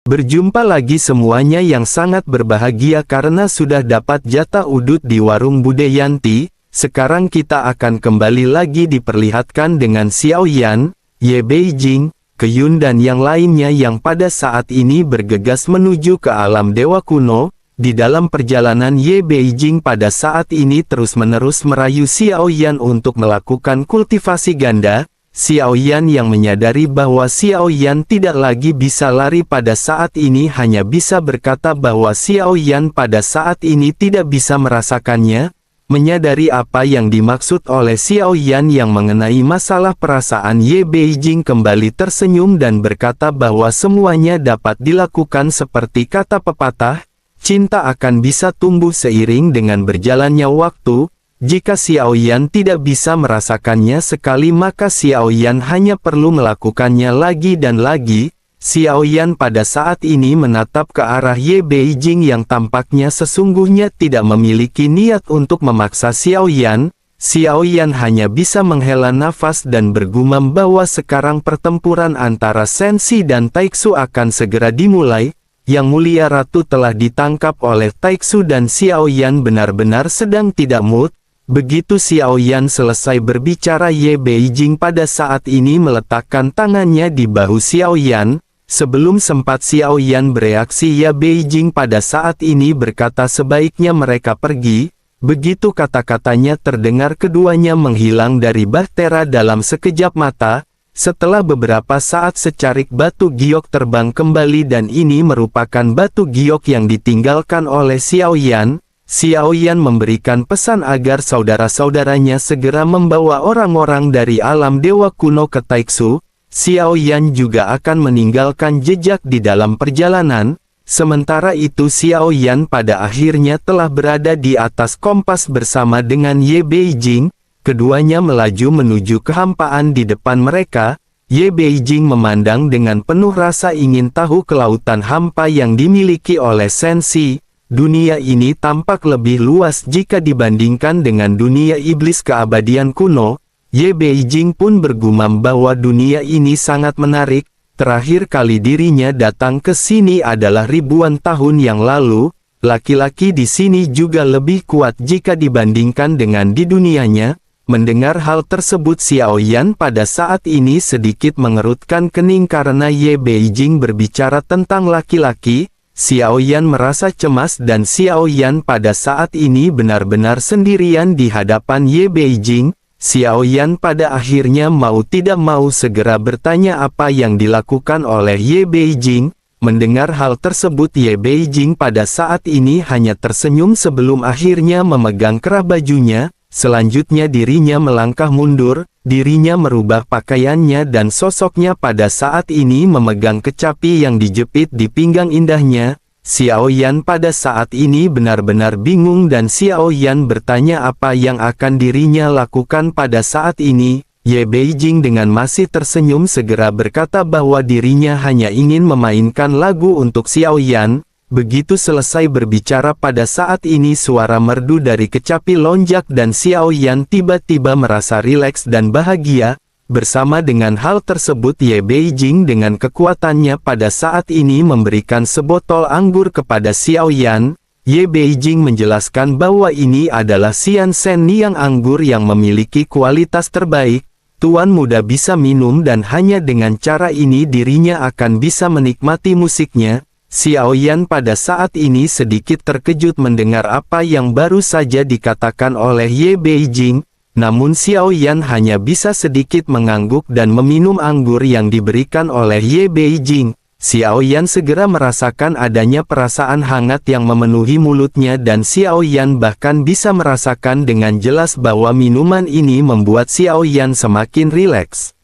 Berjumpa lagi semuanya yang sangat berbahagia karena sudah dapat jatah udut di warung Bude Yanti. Sekarang kita akan kembali lagi diperlihatkan dengan Xiao Yan, Ye Beijing, Keyun dan yang lainnya yang pada saat ini bergegas menuju ke alam dewa kuno. Di dalam perjalanan Ye Beijing pada saat ini terus-menerus merayu Xiao Yan untuk melakukan kultivasi ganda. Xiao Yan yang menyadari bahwa Xiao Yan tidak lagi bisa lari pada saat ini hanya bisa berkata bahwa Xiao Yan pada saat ini tidak bisa merasakannya. Menyadari apa yang dimaksud oleh Xiao Yan yang mengenai masalah perasaan, Ye Beijing kembali tersenyum dan berkata bahwa semuanya dapat dilakukan seperti kata pepatah, cinta akan bisa tumbuh seiring dengan berjalannya waktu. Jika Xiao Yan tidak bisa merasakannya sekali maka Xiao Yan hanya perlu melakukannya lagi dan lagi. Xiao Yan pada saat ini menatap ke arah Ye Beijing yang tampaknya sesungguhnya tidak memiliki niat untuk memaksa Xiao Yan. Xiao Yan hanya bisa menghela nafas dan bergumam bahwa sekarang pertempuran antara Sensi dan Taixu akan segera dimulai. Yang mulia ratu telah ditangkap oleh Taixu dan Xiao Yan benar-benar sedang tidak mood. Begitu Xiao Yan selesai berbicara, Ye Beijing pada saat ini meletakkan tangannya di bahu Xiao Yan. Sebelum sempat Xiao Yan bereaksi, Ye Beijing pada saat ini berkata sebaiknya mereka pergi. Begitu kata-katanya terdengar keduanya menghilang dari bahtera dalam sekejap mata. Setelah beberapa saat secarik batu giok terbang kembali dan ini merupakan batu giok yang ditinggalkan oleh Xiao Yan. Xiao Yan memberikan pesan agar saudara-saudaranya segera membawa orang-orang dari alam dewa kuno ke Taixu. Xiao Yan juga akan meninggalkan jejak di dalam perjalanan. Sementara itu Xiao Yan pada akhirnya telah berada di atas kompas bersama dengan Ye Beijing. Keduanya melaju menuju kehampaan di depan mereka. Ye Beijing memandang dengan penuh rasa ingin tahu kelautan hampa yang dimiliki oleh Sensi. Dunia ini tampak lebih luas jika dibandingkan dengan dunia iblis keabadian kuno. Ye Beijing pun bergumam bahwa dunia ini sangat menarik. Terakhir kali dirinya datang ke sini adalah ribuan tahun yang lalu. Laki-laki di sini juga lebih kuat jika dibandingkan dengan di dunianya. Mendengar hal tersebut Xiao Yan pada saat ini sedikit mengerutkan kening karena Ye Beijing berbicara tentang laki-laki. Xiao Yan merasa cemas dan Xiao Yan pada saat ini benar-benar sendirian di hadapan Ye Beijing. Xiao Yan pada akhirnya mau tidak mau segera bertanya apa yang dilakukan oleh Ye Beijing. Mendengar hal tersebut Ye Beijing pada saat ini hanya tersenyum sebelum akhirnya memegang kerah bajunya. Selanjutnya dirinya melangkah mundur, dirinya merubah pakaiannya dan sosoknya pada saat ini memegang kecapi yang dijepit di pinggang indahnya. Xiao Yan pada saat ini benar-benar bingung dan Xiao Yan bertanya apa yang akan dirinya lakukan pada saat ini. Ye Beijing dengan masih tersenyum segera berkata bahwa dirinya hanya ingin memainkan lagu untuk Xiao Yan. Begitu selesai berbicara pada saat ini suara merdu dari kecapi lonjak dan Xiao Yan tiba-tiba merasa rileks dan bahagia. Bersama dengan hal tersebut Ye Beijing dengan kekuatannya pada saat ini memberikan sebotol anggur kepada Xiao Yan. Ye Beijing menjelaskan bahwa ini adalah Xian Shen Niang anggur yang memiliki kualitas terbaik. Tuan muda bisa minum dan hanya dengan cara ini dirinya akan bisa menikmati musiknya. Xiao Yan pada saat ini sedikit terkejut mendengar apa yang baru saja dikatakan oleh Ye Beijing. Namun Xiao Yan hanya bisa sedikit mengangguk dan meminum anggur yang diberikan oleh Ye Beijing. Xiao Yan segera merasakan adanya perasaan hangat yang memenuhi mulutnya dan Xiao Yan bahkan bisa merasakan dengan jelas bahwa minuman ini membuat Xiao Yan semakin rileks.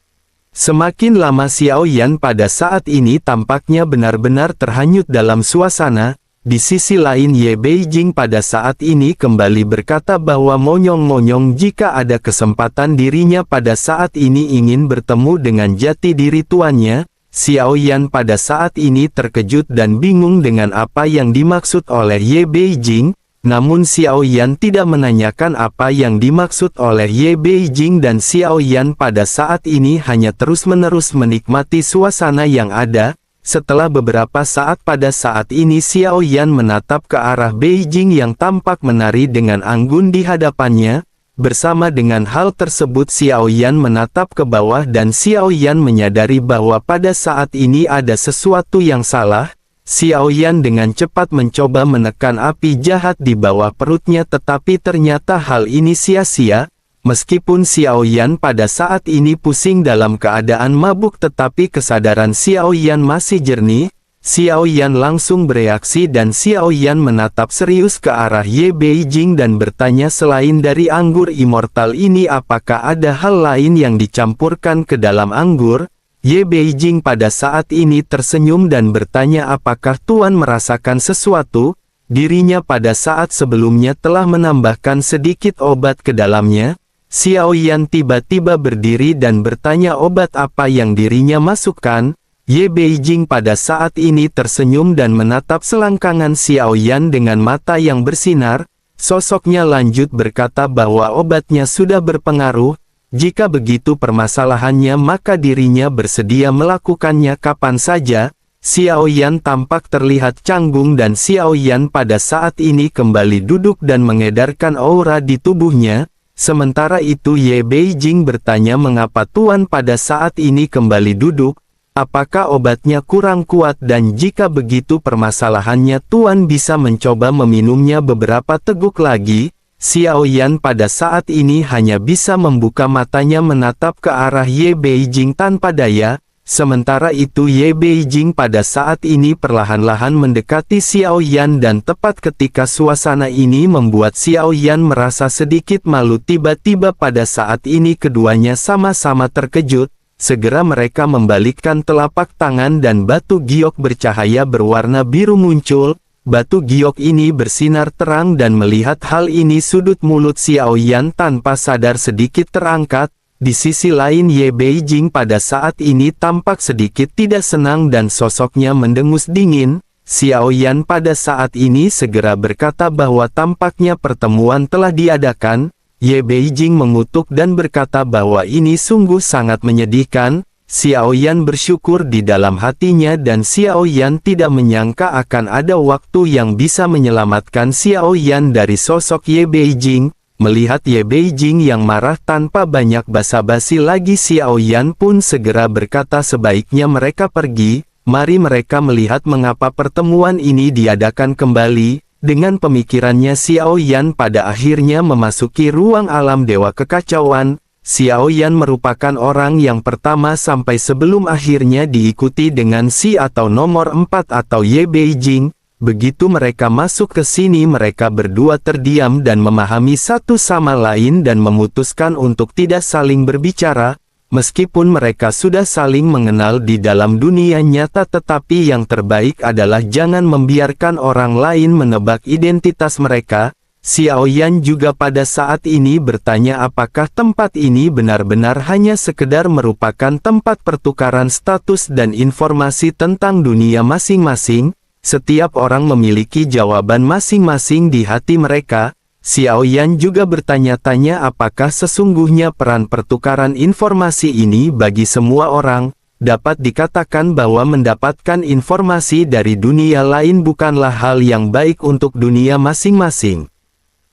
Semakin lama Xiao Yan pada saat ini tampaknya benar-benar terhanyut dalam suasana. Di sisi lain Ye Beijing pada saat ini kembali berkata bahwa monyong-monyong jika ada kesempatan dirinya pada saat ini ingin bertemu dengan jati diri tuannya. Xiao Yan pada saat ini terkejut dan bingung dengan apa yang dimaksud oleh Ye Beijing. Namun Xiao Yan tidak menanyakan apa yang dimaksud oleh Ye Beijing dan Xiao Yan pada saat ini hanya terus-menerus menikmati suasana yang ada. Setelah beberapa saat pada saat ini Xiao Yan menatap ke arah Beijing yang tampak menari dengan anggun di hadapannya. Bersama dengan hal tersebut Xiao Yan menatap ke bawah dan Xiao Yan menyadari bahwa pada saat ini ada sesuatu yang salah. Xiao Yan dengan cepat mencoba menekan api jahat di bawah perutnya tetapi ternyata hal ini sia-sia. Meskipun Xiao Yan pada saat ini pusing dalam keadaan mabuk tetapi kesadaran Xiao Yan masih jernih, Xiao Yan langsung bereaksi dan Xiao Yan menatap serius ke arah Ye Beijing dan bertanya selain dari anggur immortal ini apakah ada hal lain yang dicampurkan ke dalam anggur? Ye Beijing pada saat ini tersenyum dan bertanya apakah Tuan merasakan sesuatu? Dirinya pada saat sebelumnya telah menambahkan sedikit obat ke dalamnya. Xiao Yan tiba-tiba berdiri dan bertanya obat apa yang dirinya masukkan. Ye Beijing pada saat ini tersenyum dan menatap selangkangan Xiao Yan dengan mata yang bersinar. Sosoknya lanjut berkata bahwa obatnya sudah berpengaruh. Jika begitu permasalahannya maka dirinya bersedia melakukannya kapan saja. Xiao Yan tampak terlihat canggung dan Xiao Yan pada saat ini kembali duduk dan mengedarkan aura di tubuhnya. Sementara itu Ye Beijing bertanya mengapa Tuan pada saat ini kembali duduk, apakah obatnya kurang kuat dan jika begitu permasalahannya Tuan bisa mencoba meminumnya beberapa teguk lagi. Xiao Yan pada saat ini hanya bisa membuka matanya menatap ke arah Ye Beijing tanpa daya, sementara itu Ye Beijing pada saat ini perlahan-lahan mendekati Xiao Yan dan tepat ketika suasana ini membuat Xiao Yan merasa sedikit malu tiba-tiba pada saat ini keduanya sama-sama terkejut, segera mereka membalikkan telapak tangan dan batu giok bercahaya berwarna biru muncul, batu giok ini bersinar terang dan melihat hal ini sudut mulut Xiao Yan tanpa sadar sedikit terangkat. Di sisi lain Ye Beijing pada saat ini tampak sedikit tidak senang dan sosoknya mendengus dingin. Xiao Yan pada saat ini segera berkata bahwa tampaknya pertemuan telah diadakan. Ye Beijing mengutuk dan berkata bahwa ini sungguh sangat menyedihkan. Xiao Yan bersyukur di dalam hatinya dan Xiao Yan tidak menyangka akan ada waktu yang bisa menyelamatkan Xiao Yan dari sosok Ye Beijing. Melihat Ye Beijing yang marah tanpa banyak basa-basi lagi Xiao Yan pun segera berkata sebaiknya mereka pergi, mari mereka melihat mengapa pertemuan ini diadakan kembali. Dengan pemikirannya Xiao Yan pada akhirnya memasuki ruang alam dewa kekacauan. Xiao Yan merupakan orang yang pertama sampai sebelum akhirnya diikuti dengan Si atau nomor 4 atau Ye Beijing. Begitu mereka masuk ke sini mereka berdua terdiam dan memahami satu sama lain dan memutuskan untuk tidak saling berbicara, meskipun mereka sudah saling mengenal di dalam dunia nyata tetapi yang terbaik adalah jangan membiarkan orang lain menebak identitas mereka. Xiao Yan juga pada saat ini bertanya apakah tempat ini benar-benar hanya sekedar merupakan tempat pertukaran status dan informasi tentang dunia masing-masing. Setiap orang memiliki jawaban masing-masing di hati mereka. Xiao Yan juga bertanya-tanya apakah sesungguhnya peran pertukaran informasi ini bagi semua orang. Dapat dikatakan bahwa mendapatkan informasi dari dunia lain bukanlah hal yang baik untuk dunia masing-masing.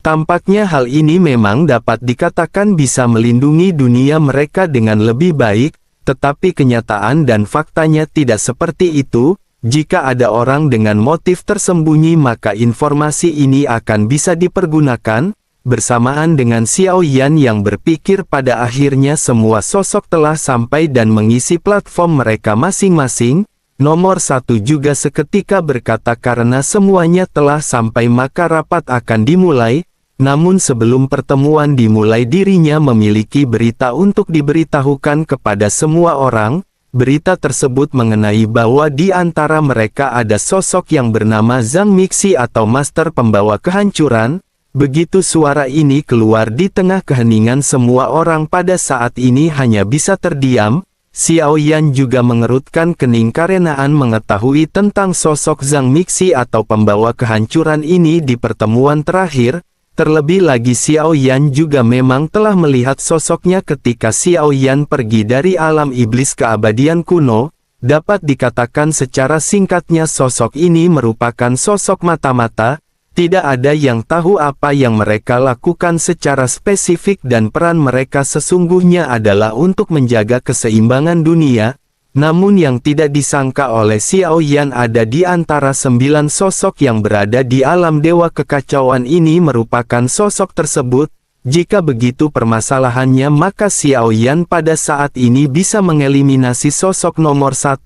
Tampaknya hal ini memang dapat dikatakan bisa melindungi dunia mereka dengan lebih baik, tetapi kenyataan dan faktanya tidak seperti itu. Jika ada orang dengan motif tersembunyi maka informasi ini akan bisa dipergunakan. Bersamaan dengan Xiao Yan yang berpikir pada akhirnya semua sosok telah sampai dan mengisi platform mereka masing-masing. Nomor 1 juga seketika berkata karena semuanya telah sampai maka rapat akan dimulai. Namun sebelum pertemuan dimulai dirinya memiliki berita untuk diberitahukan kepada semua orang. Berita tersebut mengenai bahwa di antara mereka ada sosok yang bernama Zhang Mixi atau Master Pembawa Kehancuran. Begitu suara ini keluar di tengah keheningan semua orang pada saat ini hanya bisa terdiam. Xiao Yan juga mengerutkan kening karenaan mengetahui tentang sosok Zhang Mixi atau Pembawa Kehancuran ini di pertemuan terakhir. Terlebih lagi Xiao Yan juga memang telah melihat sosoknya ketika Xiao Yan pergi dari alam iblis keabadian kuno. dapat dikatakan secara singkatnya sosok ini merupakan sosok mata-mata, tidak ada yang tahu apa yang mereka lakukan secara spesifik dan peran mereka sesungguhnya adalah untuk menjaga keseimbangan dunia. Namun yang tidak disangka oleh Xiao Yan ada di antara 9 sosok yang berada di alam dewa kekacauan ini merupakan sosok tersebut. Jika begitu permasalahannya maka Xiao Yan pada saat ini bisa mengeliminasi sosok nomor 1.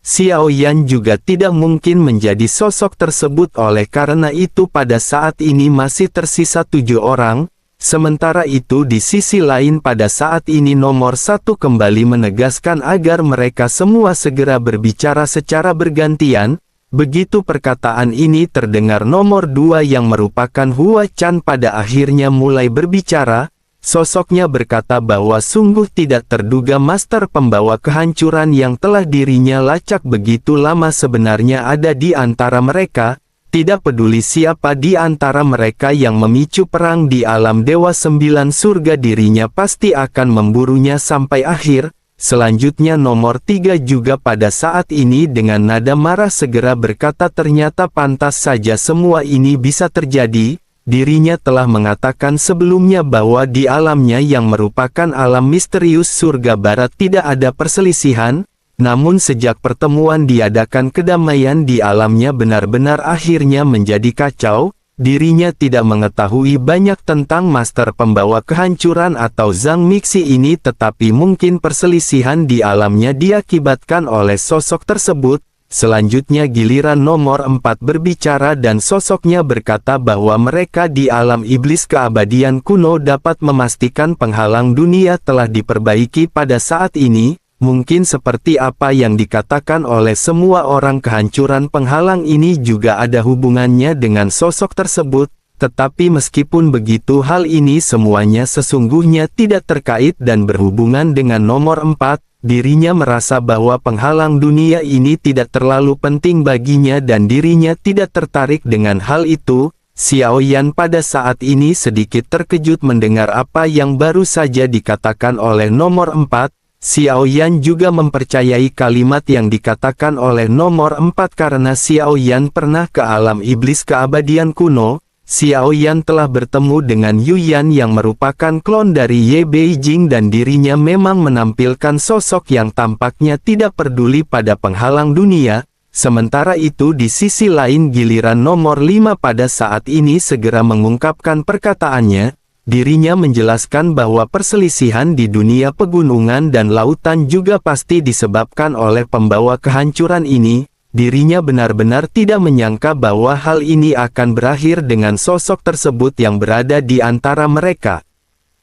Xiao Yan juga tidak mungkin menjadi sosok tersebut oleh karena itu pada saat ini masih tersisa 7 orang. Sementara itu di sisi lain pada saat ini nomor 1 kembali menegaskan agar mereka semua segera berbicara secara bergantian. Begitu perkataan ini terdengar nomor 2 yang merupakan Hua Chan pada akhirnya mulai berbicara. Sosoknya berkata bahwa sungguh tidak terduga master pembawa kehancuran yang telah dirinya lacak begitu lama sebenarnya ada di antara mereka. Tidak peduli siapa di antara mereka yang memicu perang di alam Dewa 9 Surga dirinya pasti akan memburunya sampai akhir. Selanjutnya nomor 3 juga pada saat ini dengan nada marah segera berkata ternyata pantas saja semua ini bisa terjadi. Dirinya telah mengatakan sebelumnya bahwa di alamnya yang merupakan alam misterius surga barat tidak ada perselisihan. Namun sejak pertemuan diadakan kedamaian di alamnya benar-benar akhirnya menjadi kacau. Dirinya tidak mengetahui banyak tentang master pembawa kehancuran atau Zhang Mixi ini tetapi mungkin perselisihan di alamnya diakibatkan oleh sosok tersebut. Selanjutnya giliran nomor 4 berbicara dan sosoknya berkata bahwa mereka di alam iblis keabadian kuno dapat memastikan penghalang dunia telah diperbaiki pada saat ini. Mungkin seperti apa yang dikatakan oleh semua orang kehancuran penghalang ini juga ada hubungannya dengan sosok tersebut, tetapi meskipun begitu hal ini semuanya sesungguhnya tidak terkait dan berhubungan dengan nomor 4, dirinya merasa bahwa penghalang dunia ini tidak terlalu penting baginya dan dirinya tidak tertarik dengan hal itu. Xiao Yan pada saat ini sedikit terkejut mendengar apa yang baru saja dikatakan oleh nomor 4. Xiao Yan juga mempercayai kalimat yang dikatakan oleh nomor 4 karena Xiao Yan pernah ke alam iblis keabadian kuno. Xiao Yan telah bertemu dengan Yu Yan yang merupakan klon dari Ye Beijing dan dirinya memang menampilkan sosok yang tampaknya tidak peduli pada penghalang dunia. Sementara itu di sisi lain giliran nomor 5 pada saat ini segera mengungkapkan perkataannya. Dirinya menjelaskan bahwa perselisihan di dunia pegunungan dan lautan juga pasti disebabkan oleh pembawa kehancuran ini. Dirinya benar-benar tidak menyangka bahwa hal ini akan berakhir dengan sosok tersebut yang berada di antara mereka.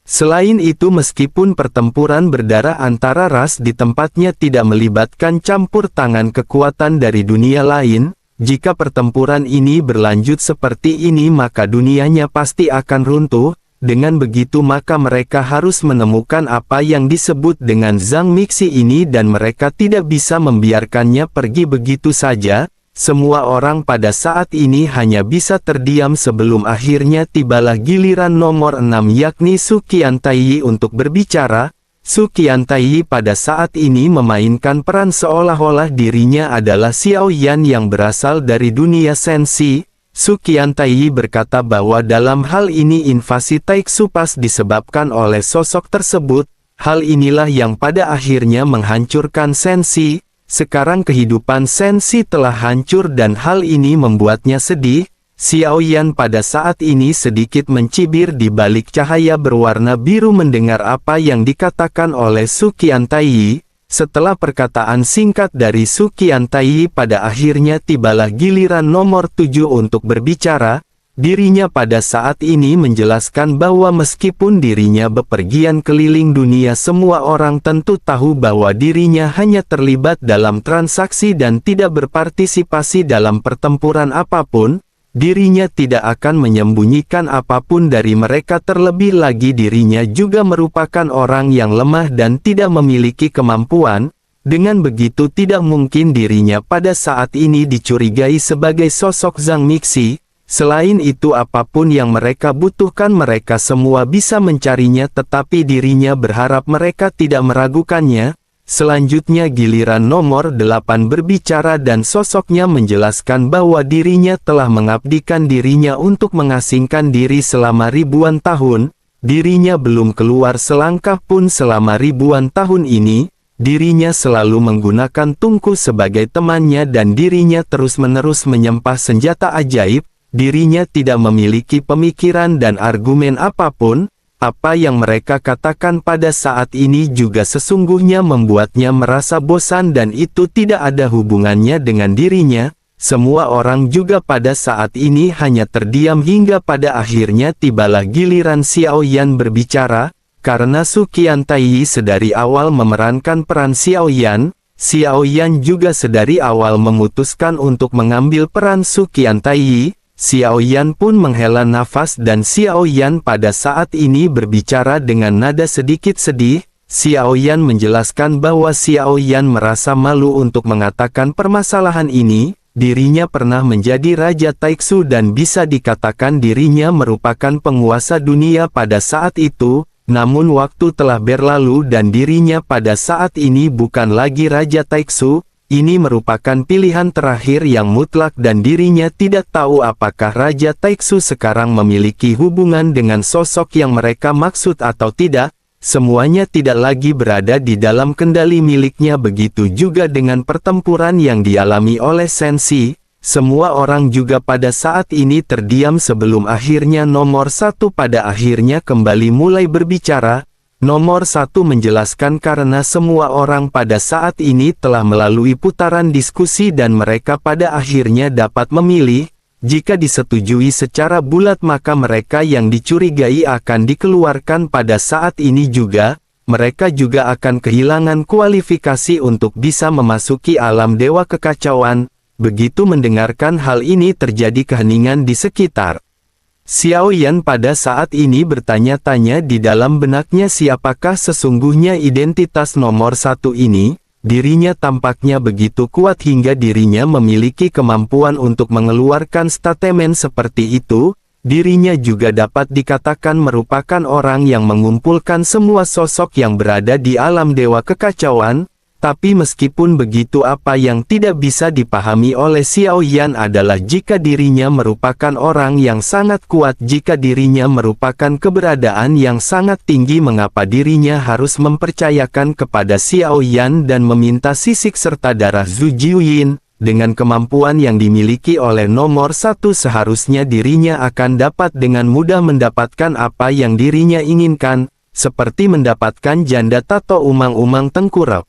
Selain itu meskipun pertempuran berdarah antara ras di tempatnya tidak melibatkan campur tangan kekuatan dari dunia lain, jika pertempuran ini berlanjut seperti ini maka dunianya pasti akan runtuh. Dengan begitu maka mereka harus menemukan apa yang disebut dengan Zhang Mixi ini dan mereka tidak bisa membiarkannya pergi begitu saja. Semua orang pada saat ini hanya bisa terdiam sebelum akhirnya tibalah giliran nomor 6 yakni Su Qiantai untuk berbicara. Su Qiantai pada saat ini memainkan peran seolah-olah dirinya adalah Xiao Yan yang berasal dari dunia sensi. Su Qiantai berkata bahwa dalam hal ini invasi Taiksu pas disebabkan oleh sosok tersebut. Hal inilah yang pada akhirnya menghancurkan sensi. Sekarang kehidupan sensi telah hancur dan hal ini membuatnya sedih. Xiao Yan pada saat ini sedikit mencibir di balik cahaya berwarna biru mendengar apa yang dikatakan oleh Su Qiantai. Setelah perkataan singkat dari Su Qiantai pada akhirnya tibalah giliran nomor 7 untuk berbicara. Dirinya pada saat ini menjelaskan bahwa meskipun dirinya bepergian keliling dunia semua orang tentu tahu bahwa dirinya hanya terlibat dalam transaksi dan tidak berpartisipasi dalam pertempuran apapun. Dirinya tidak akan menyembunyikan apapun dari mereka terlebih lagi dirinya juga merupakan orang yang lemah dan tidak memiliki kemampuan. Dengan begitu tidak mungkin dirinya pada saat ini dicurigai sebagai sosok Zhang Mixi. Selain itu apapun yang mereka butuhkan mereka semua bisa mencarinya tetapi dirinya berharap mereka tidak meragukannya. Selanjutnya giliran nomor 8 berbicara dan sosoknya menjelaskan bahwa dirinya telah mengabdikan dirinya untuk mengasingkan diri selama ribuan tahun, dirinya belum keluar selangkah pun selama ribuan tahun ini, dirinya selalu menggunakan tungku sebagai temannya dan dirinya terus-menerus menyembah senjata ajaib, dirinya tidak memiliki pemikiran dan argumen apapun. Apa yang mereka katakan pada saat ini juga sesungguhnya membuatnya merasa bosan dan itu tidak ada hubungannya dengan dirinya. Semua orang juga pada saat ini hanya terdiam hingga pada akhirnya tibalah giliran Xiao Yan berbicara, karena Su Qiantai sedari awal memerankan peran Xiao Yan, Xiao Yan juga sedari awal memutuskan untuk mengambil peran Su Qiantai. Xiao Yan pun menghela nafas dan Xiao Yan pada saat ini berbicara dengan nada sedikit sedih. Xiao Yan menjelaskan bahwa Xiao Yan merasa malu untuk mengatakan permasalahan ini. Dirinya pernah menjadi Raja Taiksu dan bisa dikatakan dirinya merupakan penguasa dunia pada saat itu. Namun waktu telah berlalu dan dirinya pada saat ini bukan lagi Raja Taiksu. Ini merupakan pilihan terakhir yang mutlak dan dirinya tidak tahu apakah Raja Taiksu sekarang memiliki hubungan dengan sosok yang mereka maksud atau tidak. Semuanya tidak lagi berada di dalam kendali miliknya, begitu juga dengan pertempuran yang dialami oleh Sensi. Semua orang juga pada saat ini terdiam sebelum akhirnya nomor 1 pada akhirnya kembali mulai berbicara. Nomor 1 menjelaskan karena semua orang pada saat ini telah melalui putaran diskusi dan mereka pada akhirnya dapat memilih, jika disetujui secara bulat maka mereka yang dicurigai akan dikeluarkan pada saat ini juga, mereka juga akan kehilangan kualifikasi untuk bisa memasuki alam dewa kekacauan. Begitu mendengarkan hal ini terjadi keheningan di sekitar. Xiao Yan pada saat ini bertanya-tanya di dalam benaknya siapakah sesungguhnya identitas nomor 1 ini. Dirinya tampaknya begitu kuat hingga dirinya memiliki kemampuan untuk mengeluarkan statement seperti itu. Dirinya juga dapat dikatakan merupakan orang yang mengumpulkan semua sosok yang berada di alam dewa kekacauan. Tapi meskipun begitu, apa yang tidak bisa dipahami oleh Xiao Yan adalah jika dirinya merupakan orang yang sangat kuat, jika dirinya merupakan keberadaan yang sangat tinggi, mengapa dirinya harus mempercayakan kepada Xiao Yan dan meminta sisik serta darah Zhu Jiuyin. Dengan kemampuan yang dimiliki oleh nomor 1 seharusnya dirinya akan dapat dengan mudah mendapatkan apa yang dirinya inginkan, seperti mendapatkan janda tato umang-umang tengkurap.